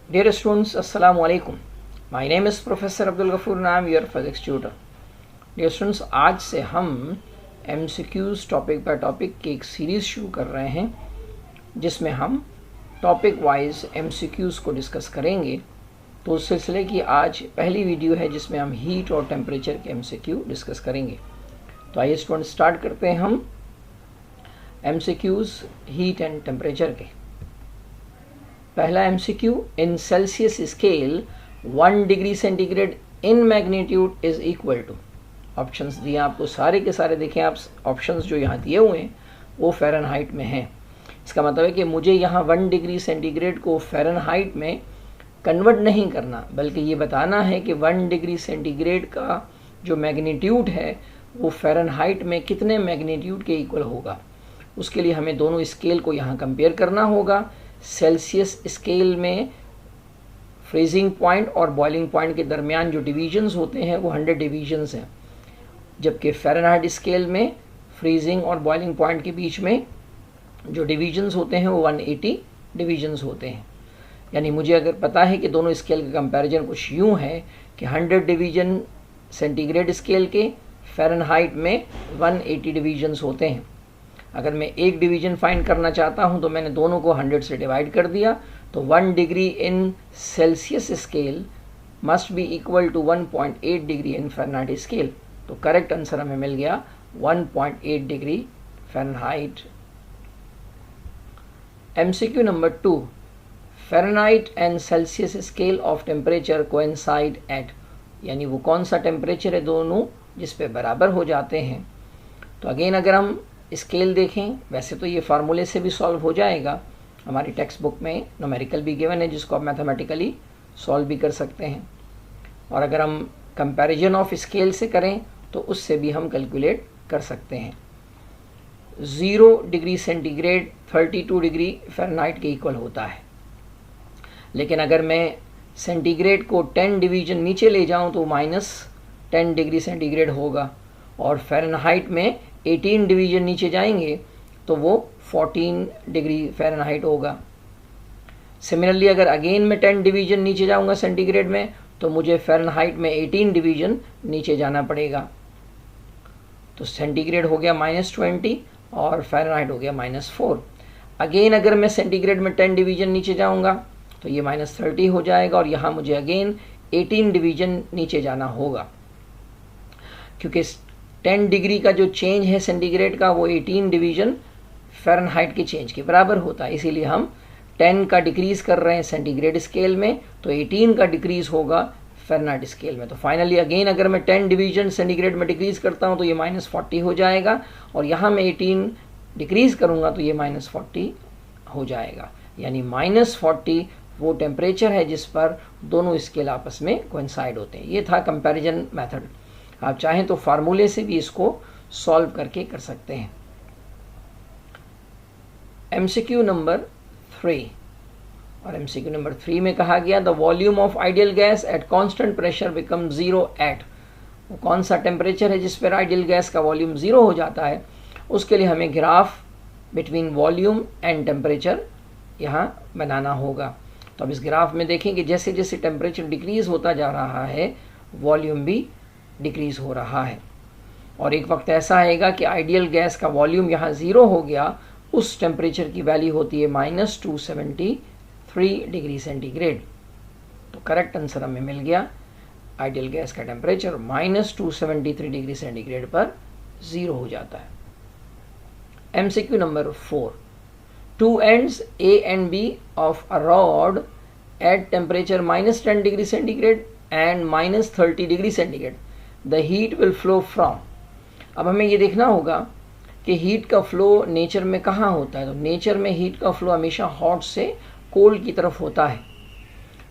Dear students, Assalamu alaikum. My name is Professor Abdul Ghafoor and I am your physics tutor. Dear students, आज से हम MCQs topic by topic की एक series शुरू कर रहे हैं जिसमें हम टॉपिक वाइज MCQs को डिस्कस करेंगे। तो उस सिलसिले की आज पहली वीडियो है जिसमें हम हीट और टेम्परेचर के MCQ डिस्कस करेंगे। तो आइए स्टूडेंट स्टार्ट करते हैं हम MCQs हीट एंड टेम्परेचर के। पहला MCQ, in Celsius scale 1 degree centigrade in magnitude is equal to. Options दिए आपको, सारे के सारे देखें आप, ऑप्शंस जो यहाँ दिए हुए हैं वो फ़ारेनहाइट में हैं। इसका मतलब है कि मुझे यहाँ 1 डिग्री सेंटीग्रेड को फ़ारेनहाइट में कन्वर्ट नहीं करना, बल्कि ये बताना है कि 1 डिग्री सेंटीग्रेड का जो मैग्नीट्यूड है वो फ़ारेनहाइट में कितने मैग्नीट्यूड के इक्वल होगा। उसके लिए हमें दोनों स्केल को यहाँ कंपेयर करना होगा। सेल्सियस स्केल में फ्रीजिंग पॉइंट और बॉइलिंग पॉइंट के दरमियान जो डिवीजन्स होते हैं वो 100 डिवीजन्स हैं, जबकि फ़ारेनहाइट स्केल में फ्रीजिंग और बॉइलिंग पॉइंट के बीच में जो डिवीजन्स होते हैं वो 180 डिवीजन्स होते हैं। यानी मुझे अगर पता है कि दोनों स्केल का कंपैरिजन कुछ यूँ है कि 100 डिवीजन सेंटीग्रेड स्केल के, फ़ारेनहाइट में 180 डिवीजन्स होते हैं। अगर मैं एक डिवीजन फाइंड करना चाहता हूं तो मैंने दोनों को 100 से डिवाइड कर दिया, तो 1 degree in Celsius scale must be equal to 1.8 degree in Fahrenheit scale. तो करेक्ट आंसर हमें मिल गया 1.8 degree Fahrenheit. MCQ number 2, Fahrenheit and Celsius scale of temperature coincide at. यानी वो कौन सा टेम्परेचर है दोनों जिस पे बराबर हो जाते हैं। तो अगेन अगर हम स्केल देखें, वैसे तो ये फार्मूले से भी सॉल्व हो जाएगा, हमारी टेक्स्ट बुक में न्यूमेरिकल भी गिवन है जिसको आप मैथमेटिकली सॉल्व भी कर सकते हैं। और अगर हम कंपैरिजन ऑफ स्केल से करें तो उससे भी हम कैलकुलेट कर सकते हैं। 0 डिग्री सेंटीग्रेड 32 डिग्री फ़ारेनहाइट के इक्वल होता है, लेकिन अगर मैं सेंटीग्रेड को 10 डिवीजन नीचे ले जाऊं तो -10 डिग्री सेंटीग्रेड होगा, और फ़ारेनहाइट में 18 डिवीजन नीचे जाएंगे तो वो 14 डिग्री फ़ारेनहाइट होगा। सिमिलरली अगर अगेन मैं 10 डिवीजन नीचे जाऊंगा सेंटीग्रेड में तो मुझे फ़ारेनहाइट में 18 डिवीजन नीचे जाना पड़ेगा। तो सेंटीग्रेड हो गया -20 और फ़ारेनहाइट हो गया -4। अगेन अगर मैं सेंटीग्रेड में 10 डिवीजन नीचे जाऊंगा तो ये -30 हो जाएगा, और यहाँ मुझे अगेन 18 डिवीजन नीचे जाना होगा, क्योंकि 10 डिग्री का जो चेंज है सेंटीग्रेड का वो 18 डिवीजन फ़ारेनहाइट के चेंज के बराबर होता है। इसीलिए हम 10 का डिक्रीज़ कर रहे हैं सेंटीग्रेड स्केल में, तो 18 का डिक्रीज़ होगा फ़ारेनहाइट स्केल में। तो फाइनली अगेन अगर मैं 10 डिवीजन सेंटीग्रेड में डिक्रीज़ करता हूँ तो ये -40 हो जाएगा, और यहाँ मैं 18 डिक्रीज़ करूँगा तो ये -40 हो जाएगा। यानी -40 वो टेम्परेचर है जिस पर दोनों स्केल आपस में कोइंसाइड होते हैं। ये था कंपैरिजन मेथड। आप चाहें तो फार्मूले से भी इसको सॉल्व करके कर सकते हैं। MCQ नंबर 3, और MCQ नंबर 3 में कहा गया the volume of ideal gas at constant pressure become 0 at. वो कौन सा टेम्परेचर है जिस पर आइडियल गैस का वॉल्यूम 0 हो जाता है। उसके लिए हमें graph between volume and temperature यहाँ बनाना होगा। तो अब इस ग्राफ में देखें कि जैसे जैसे टेम्परेचर डिक्रीज़ होता जा रहा है वॉल्यूम भी डिक्रीज़ हो रहा है, और एक वक्त ऐसा आएगा कि आइडियल गैस का वॉल्यूम यहाँ 0 हो गया, उस टेम्परेचर की वैल्यू होती है -273 डिग्री सेंटीग्रेड। तो करेक्ट आंसर हमें मिल गया, आइडियल गैस का टेम्परेचर -273 डिग्री सेंटीग्रेड पर 0 हो जाता है। MCQ number 4, 2 ends A and B of a rod at temperature -10 degree centigrade and -30 degree centigrade, the heat will flow from. अब हमें ये देखना होगा कि हीट का फ्लो नेचर में कहाँ होता है। तो नेचर में हीट का फ्लो हमेशा हॉट से कोल्ड की तरफ होता है।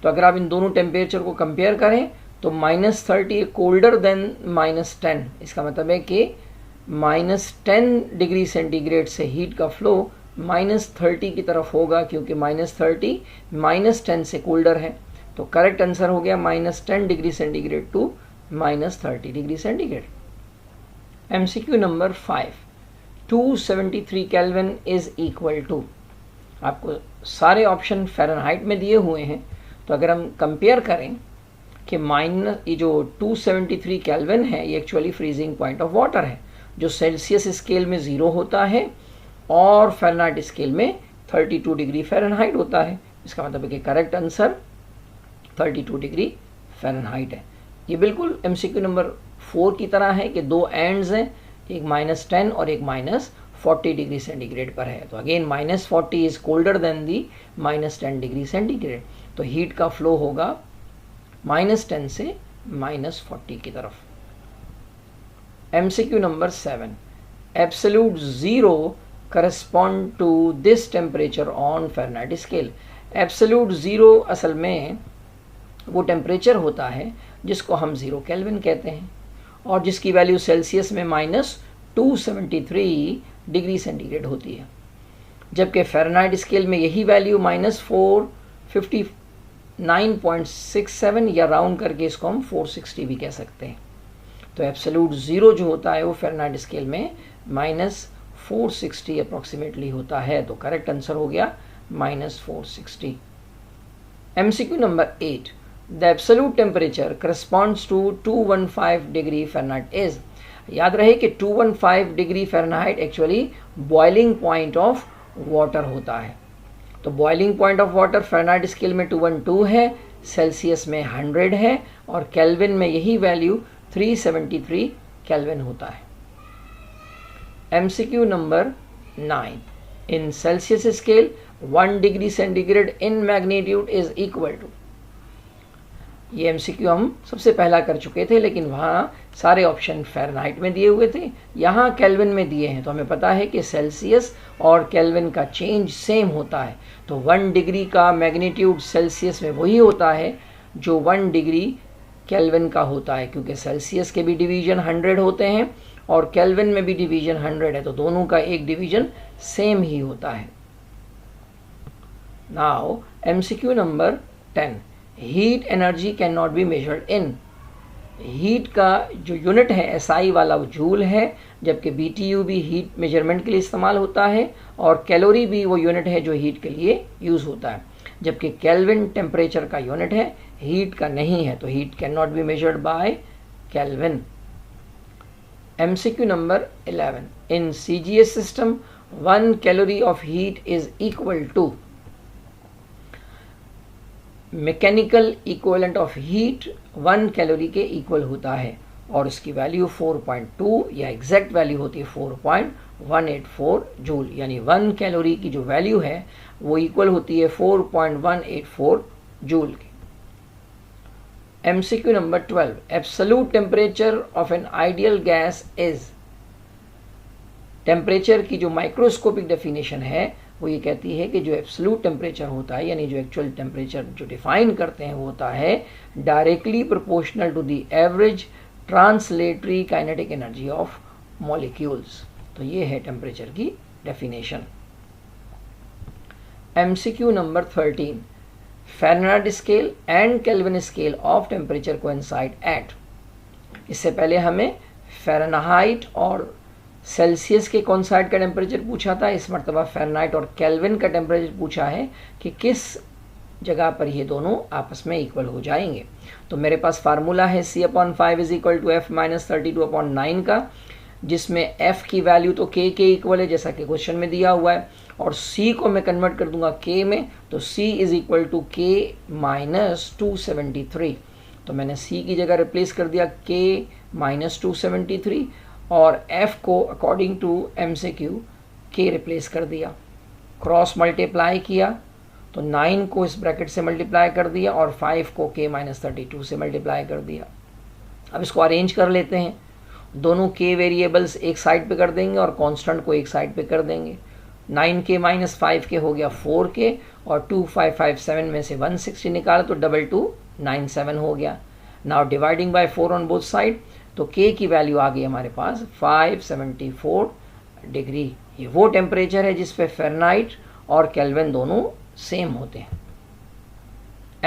तो अगर आप इन दोनों टेम्परेचर को कंपेयर करें तो -30 कोल्डर देन -10। इसका मतलब है कि -10 डिग्री सेंटीग्रेड से हीट का फ्लो -30 की तरफ होगा, क्योंकि -30 -10 से कोल्डर है। तो करेक्ट आंसर हो गया -10 degree centigrade to -30 degree centigrade. MCQ number 5, 273 kelvin is equal to. आपको सारे ऑप्शन फ़ारेनहाइट में दिए हुए हैं, तो अगर हम कंपेयर करें कि ये जो 273 केल्विन है ये actually freezing point of water है, जो सेल्सियस स्केल में 0 होता है और फ़ारेनहाइट स्केल में 32 डिग्री फ़ारेनहाइट होता है। इसका मतलब है कि करेक्ट आंसर 32 डिग्री फ़ारेनहाइट है। ये बिल्कुल MCQ नंबर 4 की तरह है कि दो एंड्स हैं, एक -10 और एक -40 डिग्री सेंटीग्रेड पर है। तो again -40 is colder than the -10 degree centigrade, तो हीट का फ्लो होगा -10 से -40 की तरफ। MCQ number 7, absolute zero correspond to this temperature on Fahrenheit scale. Absolute zero असल में वो टेम्परेचर होता है जिसको हम 0 केल्विन कहते हैं और जिसकी वैल्यू सेल्सियस में -273 डिग्री सेंटीग्रेड होती है, जबकि फ़ारेनहाइट स्केल में यही वैल्यू -459.67 या राउंड करके इसको हम 460 भी कह सकते हैं। तो एब्सोल्यूट ज़ीरो जो होता है वो फ़ारेनहाइट स्केल में -460 अप्रॉक्सीमेटली होता है। तो करेक्ट आंसर हो गया -460। MCQ number 8, the absolute temperature corresponds to 215 degree Fahrenheit is. याद रहे कि 215 degree Fahrenheit actually boiling point of water होता है। तो boiling point of water Fahrenheit scale में 212 है, सेल्सियस में 100 है और केल्विन में यही वैल्यू 373 केल्विन होता है। MCQ number 9, in Celsius scale 1 degree centigrade in magnitude is equal to. ये MCQ हम सबसे पहला कर चुके थे, लेकिन वहाँ सारे ऑप्शन फ़ारेनहाइट में दिए हुए थे, यहाँ केल्विन में दिए हैं। तो हमें पता है कि सेल्सियस और केल्विन का चेंज सेम होता है। तो 1 डिग्री का मैग्नीट्यूड सेल्सियस में वही होता है जो 1 डिग्री केल्विन का होता है, क्योंकि सेल्सियस के भी डिवीज़न 100 होते हैं और केल्विन में भी डिवीज़न 100 है, तो दोनों का एक डिवीज़न सेम ही होता है। Now MCQ number 10, heat energy can not be measured in. Heat का जो यूनिट है SI वाला वो जूल है, जबकि BTU भी हीट मेजरमेंट के लिए इस्तेमाल होता है और कैलोरी भी वो यूनिट है जो हीट के लिए यूज़ होता है, जबकि केल्विन टेम्परेचर का यूनिट है, हीट का नहीं है। तो heat can not be measured by Kelvin. MCQ number 11, in CGS system 1 calorie of heat is equal to. Mechanical equivalent of heat 1 calorie के इक्वल होता है और इसकी वैल्यू 4.2 या एग्जैक्ट वैल्यू होती है 4.184 जूल, यानी 1 कैलोरी की जो वैल्यू है वो इक्वल होती है 4.184 जूल की। MCQ number 12, absolute temperature of an ideal gas is. Temperature की जो माइक्रोस्कोपिक डेफिनेशन है वो ये कहती है कि जो एब्सोल्यूट टेम्परेचर होता है, यानी जो एक्चुअल टेम्परेचर जो डिफाइन करते हैं, वो होता है directly proportional to the average translatory kinetic energy of molecules. तो ये है टेम्परेचर की definition. MCQ number 13, Fahrenheit scale and Kelvin scale of temperature coincide at. इससे पहले हमें फ़ारेनहाइट और सेल्सियस के कोइंसाइड का टेम्परेचर पूछा था, इस मरतबा फ़ारेनहाइट और केल्विन का टेम्परेचर पूछा है कि किस जगह पर ये दोनों आपस में इक्वल हो जाएंगे। तो मेरे पास फार्मूला है C/5 is equal to F minus 32/9 का, जिसमें F की वैल्यू तो K के इक्वल है जैसा कि क्वेश्चन में दिया हुआ है, और C को मैं कन्वर्ट कर दूंगा K में, तो C is equal to K minus 273। तो मैंने C की जगह रिप्लेस कर दिया K माइनस 273 और F को according to MCQ K replace कर दिया। क्रॉस मल्टीप्लाई किया तो 9 को इस ब्रैकेट से मल्टीप्लाई कर दिया और 5 को K माइनस 32 से मल्टीप्लाई कर दिया। अब इसको अरेंज कर लेते हैं, दोनों K वेरिएबल्स एक साइड पे कर देंगे और कांस्टेंट को एक साइड पे कर देंगे। 9K माइनस 5K हो गया 4K और 2557 में से 160 निकाला तो 2297 हो गया। Now dividing by 4 on both side, तो K की वैल्यू आ गई हमारे पास 574 डिग्री। ये वो टेम्परेचर है जिस पे फ़ारेनहाइट और केल्विन दोनों सेम होते हैं।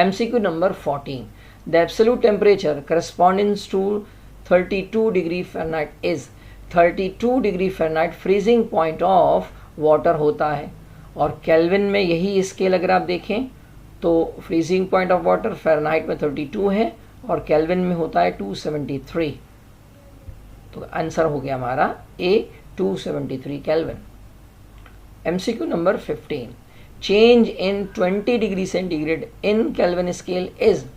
MCQ number 14, the absolute temperature correspondings to 32 degree Fahrenheit is. 32 degree Fahrenheit freezing point of water होता है और केल्विन में यही स्केल अगर आप देखें तो freezing point of water Fahrenheit में 32 है और केल्विन में होता है 273। तो आंसर हो गया हमारा ए 273 kelvin. MCQ number 15, change in 20 degree centigrade in kelvin scale is.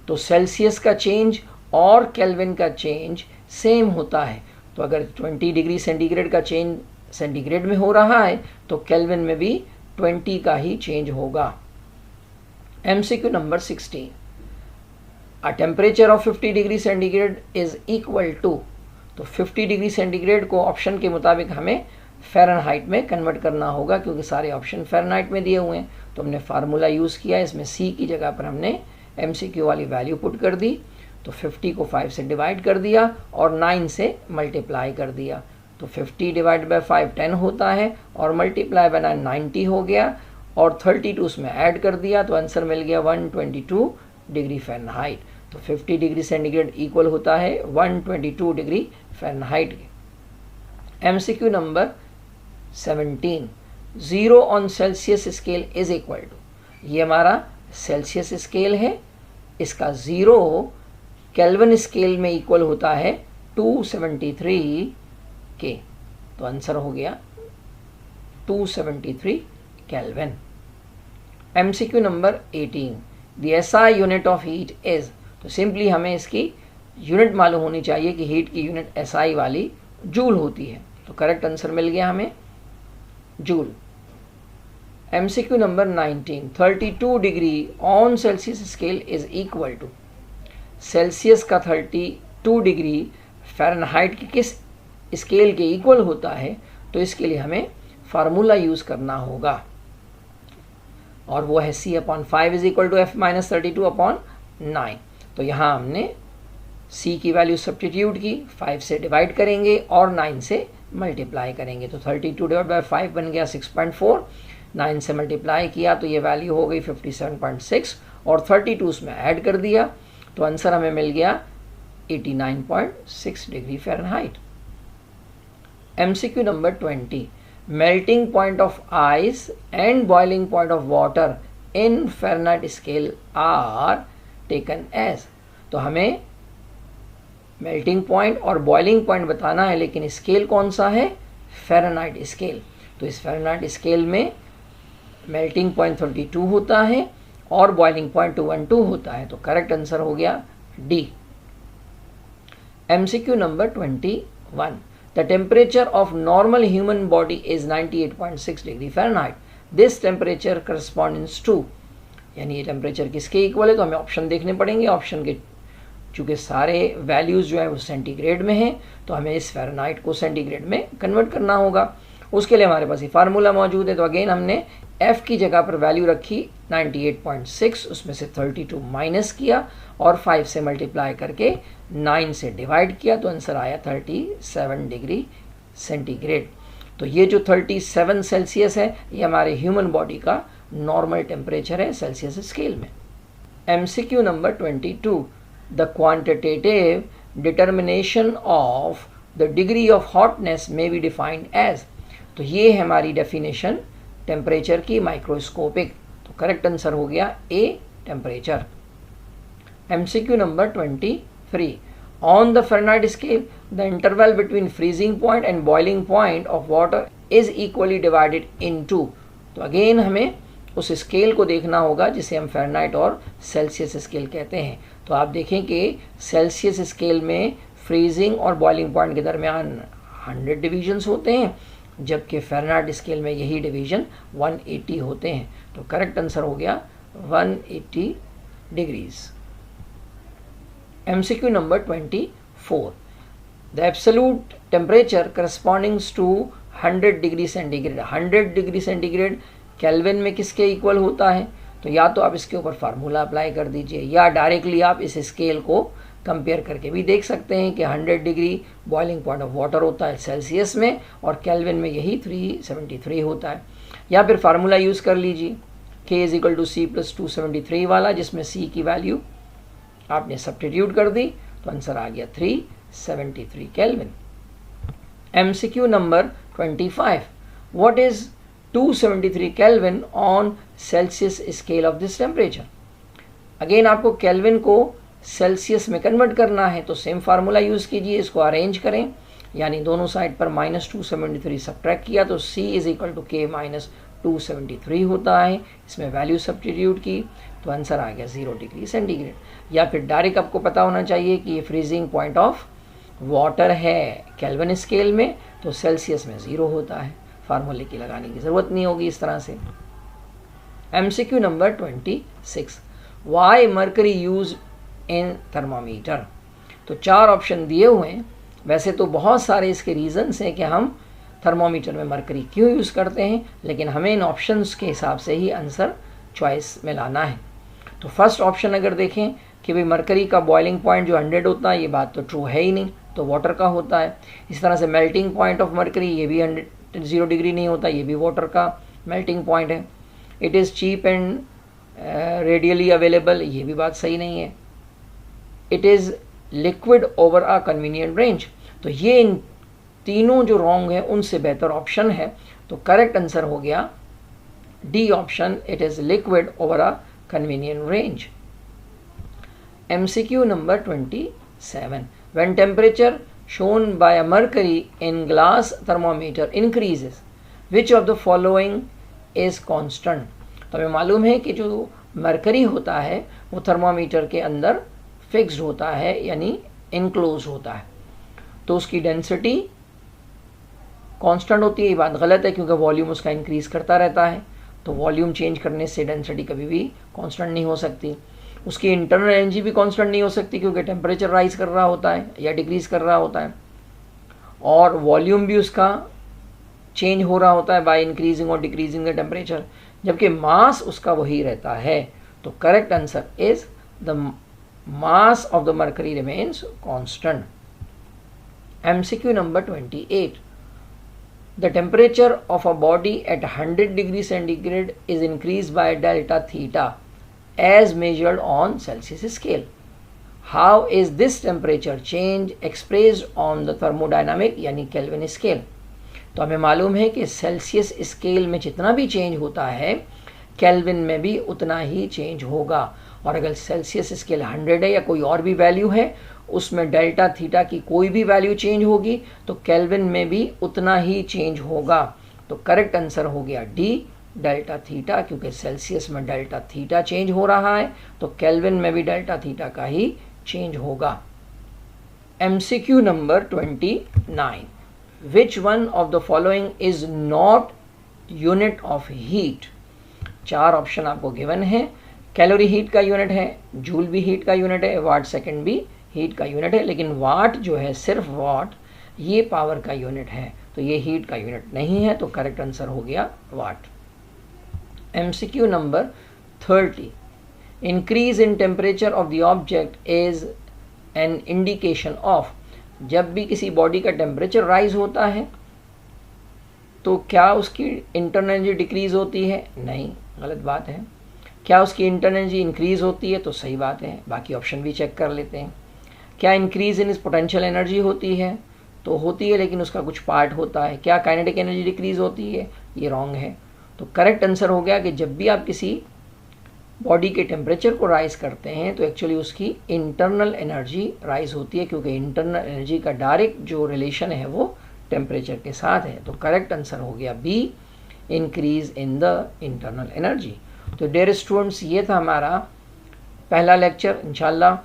तो सेल्सियस का चेंज और केल्विन का चेंज सेम होता है, तो अगर 20 डिग्री सेंटीग्रेड का चेंज सेंटीग्रेड में हो रहा है तो केल्विन में भी 20 का ही चेंज होगा। MCQ number 16, a temperature of 50 degree centigrade is equal to. तो 50 डिग्री सेंटीग्रेड को ऑप्शन के मुताबिक हमें फ़ारेनहाइट में कन्वर्ट करना होगा, क्योंकि सारे ऑप्शन फ़ारेनहाइट में दिए हुए हैं। तो हमने फार्मूला यूज़ किया, इसमें C की जगह पर हमने MCQ वाली वैल्यू पुट कर दी। तो 50 को 5 से डिवाइड कर दिया और 9 से मल्टीप्लाई कर दिया। तो 50 डिवाइड बाय 5 10 होता है और मल्टीप्लाई बाय 90 हो गया और 32 उसमें ऐड कर दिया, तो आंसर मिल गया 122 डिग्री फ़ारेनहाइट। तो 50 डिग्री सेंटीग्रेड इक्वल होता है 122 डिग्री फ़ारेनहाइट के। MCQ number 17, 0 on Celsius scale is equal to. ये हमारा सेल्सियस स्केल है, इसका 0 केल्विन स्केल में इक्वल होता है 273 के। तो आंसर हो गया 273 kelvin. MCQ number 18, the SI unit of heat is. तो सिंपली हमें इसकी यूनिट मालूम होनी चाहिए कि हीट की यूनिट SI वाली जूल होती है। तो करेक्ट आंसर मिल गया हमें joule. MCQ number 19, 32 degree on Celsius scale is equal to. Celsius का 32 डिग्री फ़ारेनहाइट की किस स्केल के इक्वल होता है, तो इसके लिए हमें फार्मूला यूज़ करना होगा और वो है C/5 is equal to F-32/9। तो यहाँ हमने C की वैल्यू सब्स्टिट्यूट की, 5 से डिवाइड करेंगे और 9 से मल्टीप्लाई करेंगे। तो 32 डिवाइड बाय 5 बन गया 6.4, 9 से मल्टीप्लाई किया तो ये वैल्यू हो गई 57.6 और 32 उसमें ऐड कर दिया, तो आंसर हमें मिल गया 89.6 degree Fahrenheit. MCQ number 20, melting point of ice and boiling point of water in Fahrenheit scale are taken as. तो हमें मेल्टिंग पॉइंट और बॉइलिंग पॉइंट बताना है, लेकिन स्केल कौन सा है, फ़ारेनहाइट स्केल। तो इस फ़ारेनहाइट स्केल में मेल्टिंग पॉइंट 32 होता है और बॉइलिंग पॉइंट 212 होता है। तो करेक्ट आंसर हो गया D. MCQ number 21, the temperature of normal human body is 98.6 degree Fahrenheit. This temperature corresponds to. यानी ये टेम्परेचर किसके इक्वल है, तो हमें ऑप्शन देखने पड़ेंगे। ऑप्शन के चूँकि सारे वैल्यूज़ जो है वो सेंटीग्रेड में हैं, तो हमें इस फ़ारेनहाइट को सेंटीग्रेड में कन्वर्ट करना होगा। उसके लिए हमारे पास ये फार्मूला मौजूद है। तो अगेन हमने F की जगह पर वैल्यू रखी 98.6, उसमें से 32 माइनस किया और 5 से मल्टीप्लाई करके 9 से डिवाइड किया, तो आंसर आया 37 डिग्री सेंटीग्रेड। तो ये जो 37 सेल्सियस है ये हमारे ह्यूमन बॉडी का नॉर्मल टेम्परेचर है सेल्सियस स्केल में। MCQ number 22, the quantitative determination of the degree of hotness में बी डिफाइंड एज। तो ये है हमारी डेफिनेशन टेम्परेचर की माइक्रोस्कोपिक। तो करेक्ट आंसर हो गया a temperature. MCQ number 23, on the Fahrenheit scale the interval between freezing point and boiling point of water is equally divided into. तो अगेन हमें उस स्केल को देखना होगा जिसे हम फ़ारेनहाइट और सेल्सियस स्केल कहते हैं। तो आप देखें कि सेल्सियस स्केल में फ्रीजिंग और बॉइलिंग पॉइंट के दरमियान 100 डिवीजन्स होते हैं, जबकि फ़ारेनहाइट स्केल में यही डिवीज़न 180 होते हैं। तो करेक्ट आंसर हो गया 180 degrees. MCQ number 24, the absolute temperature correspondings to 100 degree centigrade. 100 degree centigrade Kelvin में किसके इक्वल होता है, तो या तो आप इसके ऊपर फार्मूला अप्लाई कर दीजिए या डायरेक्टली आप इस स्केल को कंपेयर करके भी देख सकते हैं कि 100 degree boiling point of water होता है सेल्सियस में और केल्विन में यही 373 होता है। या फिर फार्मूला यूज़ कर लीजिए K = C + 273 वाला, जिसमें C की वैल्यू आपने सब्स्टिट्यूट कर दी, तो आंसर आ गया 373 kelvin. MCQ number 25, what is 273 kelvin on Celsius scale of this temperature. Again आपको केल्विन को सेल्सियस में कन्वर्ट करना है, तो सेम फार्मूला यूज़ कीजिए, इसको अरेंज करें, यानी दोनों साइड पर -273 सब्ट्रैक्ट किया तो C = K - 273 होता है। इसमें वैल्यू सब्स्टिट्यूट की तो आंसर आ गया 0 डिग्री सेंटीग्रेड। या फिर डायरेक्ट आपको पता होना चाहिए कि ये फ्रीजिंग पॉइंट ऑफ वाटर है केल्विन स्केल में, तो सेल्सियस में 0 होता है। फार्मूले की लगाने की ज़रूरत नहीं होगी इस तरह से। MCQ number 26, why mercury use in thermometer. तो 4 ऑप्शन दिए हुए हैं। वैसे तो बहुत सारे इसके रीज़न्स हैं कि हम थर्मोमीटर में मरकरी क्यों यूज़ करते हैं, लेकिन हमें इन ऑप्शंस के हिसाब से ही आंसर चॉइस में लाना है। तो फर्स्ट ऑप्शन अगर देखें कि भाई मरकरी का बॉइलिंग पॉइंट जो 100 होता है, ये बात तो ट्रू है ही नहीं, तो वाटर का होता है। इस तरह से मेल्टिंग पॉइंट ऑफ मरकरी, ये भी 0 डिग्री नहीं होता, ये भी वाटर का मेल्टिंग पॉइंट है। It is cheap and readily available, ये भी बात सही नहीं है। It is liquid over a convenient range, तो ये इन तीनों जो रॉन्ग है उनसे बेहतर ऑप्शन है। तो करेक्ट आंसर हो गया D option, it is liquid over a convenient range. MCQ number 27, when temperature shown by a mercury in glass thermometer increases which of the following is constant. तो हमें मालूम है कि जो मरकरी होता है वो थर्मोमीटर के अंदर फिक्स्ड होता है, यानी इनक्लोज होता है, तो उसकी डेंसिटी कांस्टेंट होती है। ये बात गलत है क्योंकि वॉल्यूम उसका इंक्रीज करता रहता है, तो वॉल्यूम चेंज करने से डेंसिटी कभी भी कांस्टेंट नहीं हो सकती। उसकी इंटरनल एनर्जी भी कांस्टेंट नहीं हो सकती क्योंकि टेम्परेचर राइज कर रहा होता है या डिक्रीज कर रहा होता है, और वॉल्यूम भी उसका चेंज हो रहा होता है बाय इंक्रीजिंग और डिक्रीजिंग द टेम्परेचर, जबकि मास उसका वही रहता है। तो correct answer is the mass of the mercury remains constant. MCQ number 28, the temperature of a body at 100 degrees centigrade is increased by delta theta as measured on Celsius scale. How is this temperature change expressed on the thermodynamic यानी Kelvin scale? तो हमें मालूम है कि Celsius scale में जितना भी change होता है केल्विन में भी उतना ही चेंज होगा, और अगर सेल्सियस स्केल 100 है या कोई और भी वैल्यू है उसमें डेल्टा थीटा की कोई भी वैल्यू चेंज होगी तो केल्विन में भी उतना ही चेंज होगा। तो करेक्ट आंसर हो गया डी डेल्टा थीटा, क्योंकि सेल्सियस में डेल्टा थीटा चेंज हो रहा है तो केल्विन में भी डेल्टा थीटा का ही चेंज होगा। MCQ number 29, which one of the following is not unit of heat. 4 option आपको गिवन है। कैलोरी हीट का यूनिट है, जूल भी हीट का यूनिट है, वाट सेकंड भी हीट का यूनिट है, लेकिन वाट जो है सिर्फ वाट ये पावर का यूनिट है, तो ये हीट का यूनिट नहीं है। तो करेक्ट आंसर हो गया वाट। MCQ number 30, increase in temperature of the object is an indication of. जब भी किसी बॉडी का टेम्परेचर राइज होता है तो क्या उसकी इंटरनल एनर्जी डिक्रीज होती है? नहीं, गलत बात है। क्या उसकी इंटरनल एनर्जी इंक्रीज होती है? तो सही बात है। बाकी ऑप्शन भी चेक कर लेते हैं। क्या इंक्रीज इन इस पोटेंशियल एनर्जी होती है? तो होती है, लेकिन उसका कुछ पार्ट होता है। क्या काइनेटिक एनर्जी डिक्रीज होती है? ये रॉन्ग है। तो करेक्ट आंसर हो गया कि जब भी आप किसी बॉडी के टेम्परेचर को राइज करते हैं तो एक्चुअली उसकी इंटरनल एनर्जी राइज होती है, क्योंकि इंटरनल एनर्जी का डायरेक्ट जो रिलेशन है वो टेम्परेचर के साथ है। तो करेक्ट आंसर हो गया B, increase in the internal energy. तो डियर स्टूडेंट्स, ये था हमारा पहला लेक्चर। इंशाल्लाह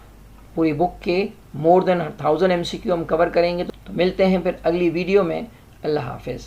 पूरी बुक के मोर देन 1000 MCQ हम कवर करेंगे। तो मिलते हैं फिर अगली वीडियो में। अल्लाह हाफिज़।